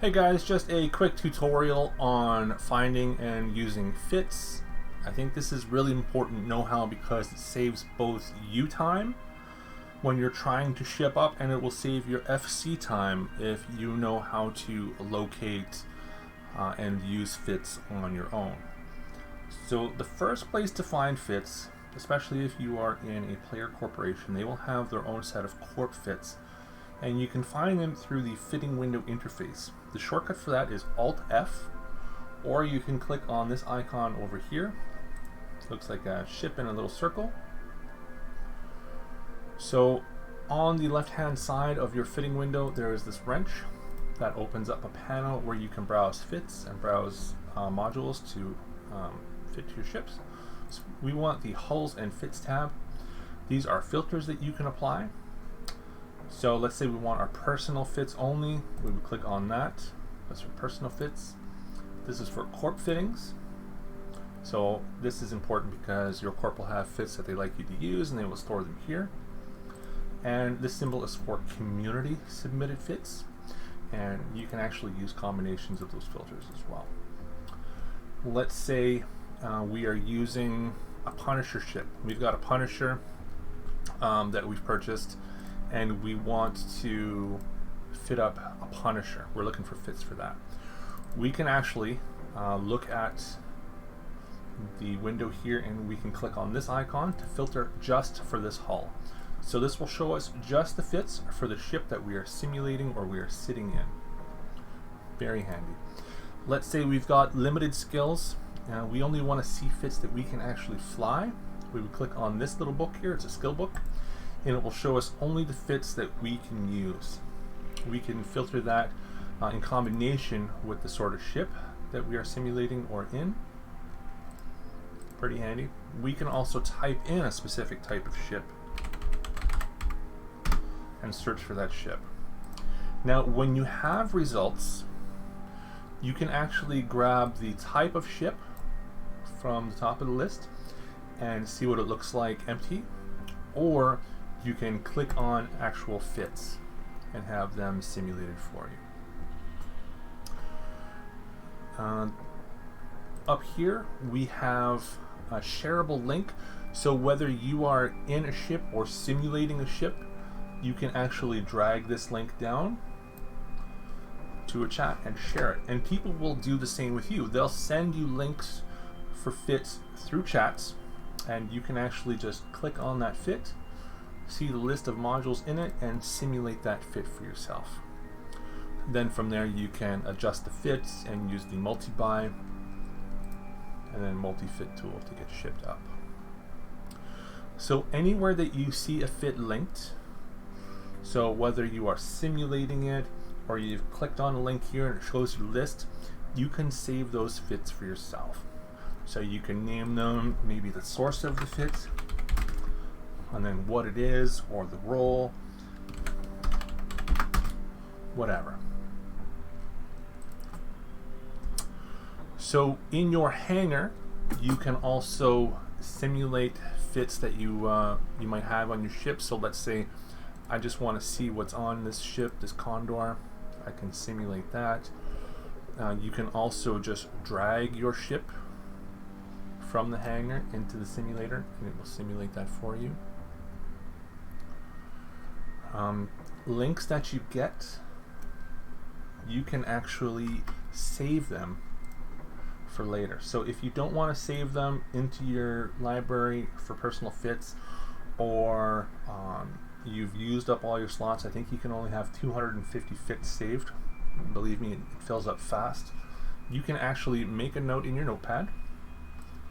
Hey guys, just a quick tutorial on finding and using fits. I think this is really important know-how because it saves both you time when you're trying to ship up, and it will save your FC time if you know how to locate and use fits on your own. So the first place to find fits, especially if you are in a player corporation, they will have their own set of corp fits, and you can find them through the fitting window interface. The shortcut for that is Alt F, or you can click on this icon over here. It looks like a ship in a little circle. So on the left hand side of your fitting window there is this wrench that opens up a panel where you can browse fits and browse modules to fit to your ships. So we want the hulls and fits tab. These are filters that you can apply. So let's say we want our personal fits only. We would click on that. That's for personal fits. This is for corp fittings. So this is important because your corp will have fits that they like you to use and they will store them here. And this symbol is for community submitted fits, and you can actually use combinations of those filters as well. Let's say we are using a Punisher ship. We've got a Punisher that we've purchased, and we want to fit up a Punisher. We're looking for fits for that. We can actually look at the window here, and we can click on this icon to filter just for this hull. So this will show us just the fits for the ship that we are simulating or we are sitting in. Very handy. Let's say we've got limited skills. We only want to see fits that we can actually fly. We would click on this little book here. It's a skill book, and it will show us only the fits that we can use. We can filter that in combination with the sort of ship that we are simulating or in. Pretty handy. We can also type in a specific type of ship and search for that ship. Now when you have results, you can actually grab the type of ship from the top of the list and see what it looks like empty, or you can click on actual fits and have them simulated for you. Up here we have a shareable link, so whether you are in a ship or simulating a ship, you can actually drag this link down to a chat and share it, and people will do the same with you. They'll send you links for fits through chats, and you can actually just click on that fit, see the list of modules in it, and simulate that fit for yourself. Then from there you can adjust the fits and use the multi-buy and then multi-fit tool to get shipped up. So anywhere that you see a fit linked, so whether you are simulating it or you've clicked on a link here and it shows you the list, you can save those fits for yourself. So you can name them, maybe the source of the fit, and then what it is, or the role, whatever. So in your hangar, you can also simulate fits that you might have on your ship. So let's say I just want to see what's on this ship, this Condor. I can simulate that. You can also just drag your ship from the hangar into the simulator, and it will simulate that for you. Links that you get, you can actually save them for later. So if you don't want to save them into your library for personal fits, or you've used up all your slots, I think you can only have 250 fits saved. Believe me, it fills up fast. You can actually make a note in your notepad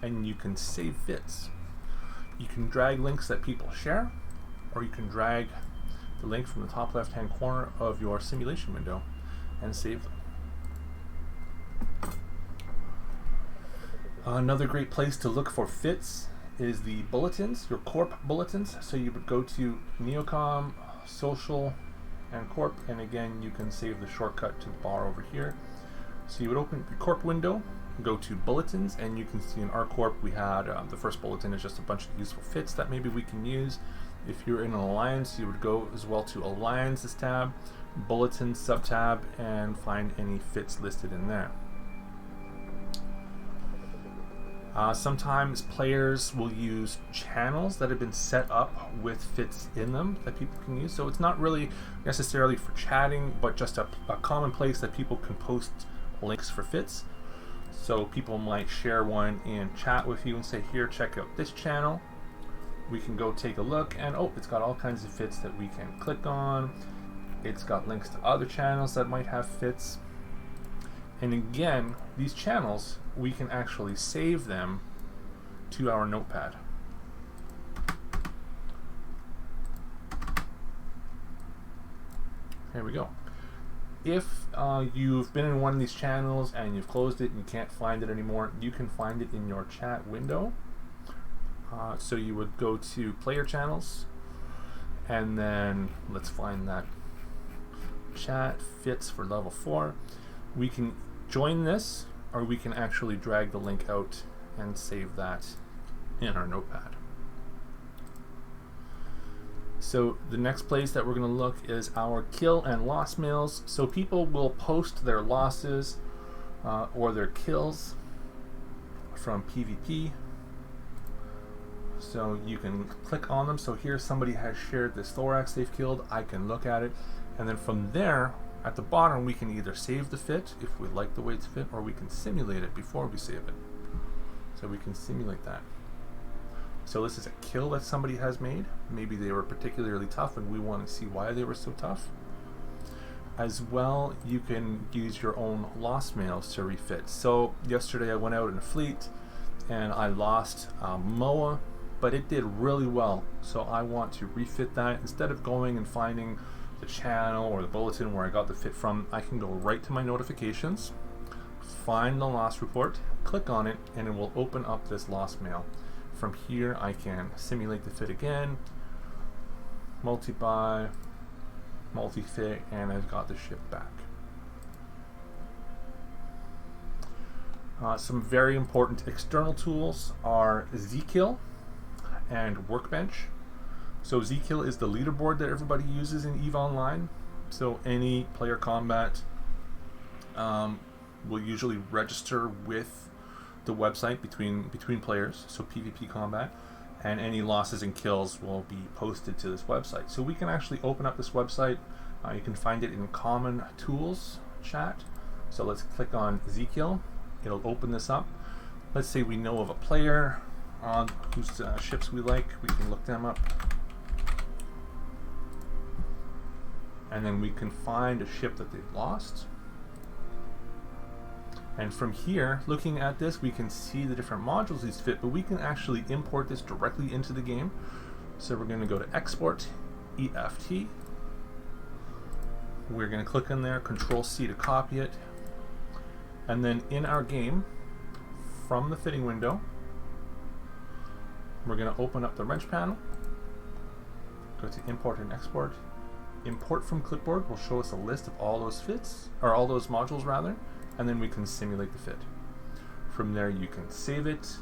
and you can save fits. You can drag links that people share, or you can drag the link from the top left hand corner of your simulation window and save them. Another great place to look for fits is the bulletins, your corp bulletins. So you would go to Neocom, Social, and Corp, and again you can save the shortcut to the bar over here. So you would open the corp window, go to bulletins, and you can see in our corp we had the first bulletin is just a bunch of useful fits that maybe we can use. If you're in an alliance, you would go as well to alliances tab, Bulletins sub-tab and find any fits listed in there. Sometimes players will use channels that have been set up with fits in them that people can use. So it's not really necessarily for chatting, but just a common place that people can post links for fits. So people might share one in chat with you and say, here, check out this channel. We can go take a look, and oh, it's got all kinds of fits that we can click on. It's got links to other channels that might have fits. And again, these channels, we can actually save them to our notepad. There we go. If you've been in one of these channels and you've closed it and you can't find it anymore, you can find it in your chat window. So you would go to player channels, and then let's find that chat fits for level 4. We can join this, or we can actually drag the link out and save that in our notepad. So the next place that we're going to look is our kill and loss mails. So people will post their losses or their kills from PvP. So you can click on them. So here somebody has shared this thorax they've killed. I can look at it, and then from there at the bottom we can either save the fit if we like the way it's fit, or we can simulate it before we save it. So we can simulate that. So this is a kill that somebody has made. Maybe they were particularly tough and we want to see why they were so tough. As well, you can use your own loss mails to refit. So yesterday I went out in a fleet and I lost Moa, but it did really well. So I want to refit that. Instead of going and finding the channel or the bulletin where I got the fit from, I can go right to my notifications, find the loss report, click on it, and it will open up this loss mail. From here I can simulate the fit again, multi-buy, multi-fit, and I've got the ship back. Some very important external tools are Ezekiel and Workbench. So Ezekiel is the leaderboard that everybody uses in EVE Online. So any player combat will usually register with the website between players, so PvP combat, and any losses and kills will be posted to this website. So we can actually open up this website. You can find it in common tools chat. So let's click on Ezekiel. It'll open this up. Let's say we know of a player on whose ships we like. We can look them up, and then we can find a ship that they've lost. And from here, looking at this, we can see the different modules these fit, but we can actually import this directly into the game. So we're going to go to Export, EFT. We're going to click in there, Control-C to copy it. And then in our game, from the fitting window, we're going to open up the wrench panel, go to Import and Export. Import from clipboard will show us a list of all those fits, or all those modules rather, and then we can simulate the fit. From there you can save it,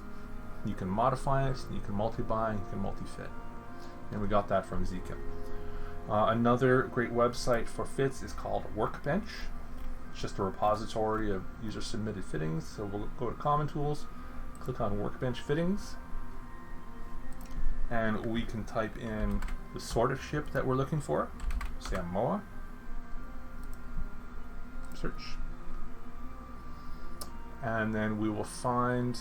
you can modify it, you can multi-buy, you can multi-fit. And we got that from Ezekiel. Another great website for fits is called Workbench. It's just a repository of user submitted fittings. So we'll go to Common Tools, click on Workbench Fittings, and we can type in the sort of ship that we're looking for. Say I'm Moa. Search. And then we will find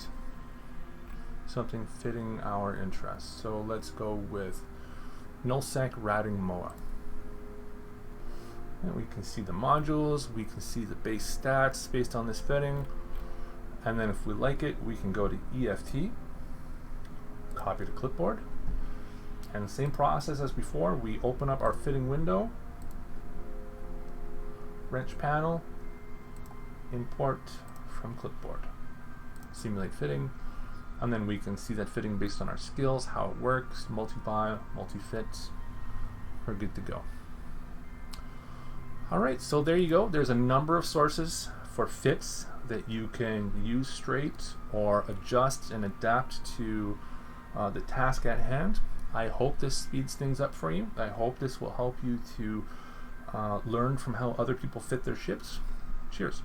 something fitting our interests. So let's go with nullsec ratting Moa. And we can see the modules, we can see the base stats based on this fitting, and then if we like it, we can go to EFT, copy to clipboard, and the same process as before. We open up our fitting window, wrench panel, import from clipboard, simulate fitting, and then we can see that fitting based on our skills, how it works, multi-buy, multi-fit. We're good to go. Alright, so there you go. There's a number of sources for fits that you can use straight or adjust and adapt to the task at hand. I hope this speeds things up for you. I hope this will help you to learn from how other people fit their ships. Cheers.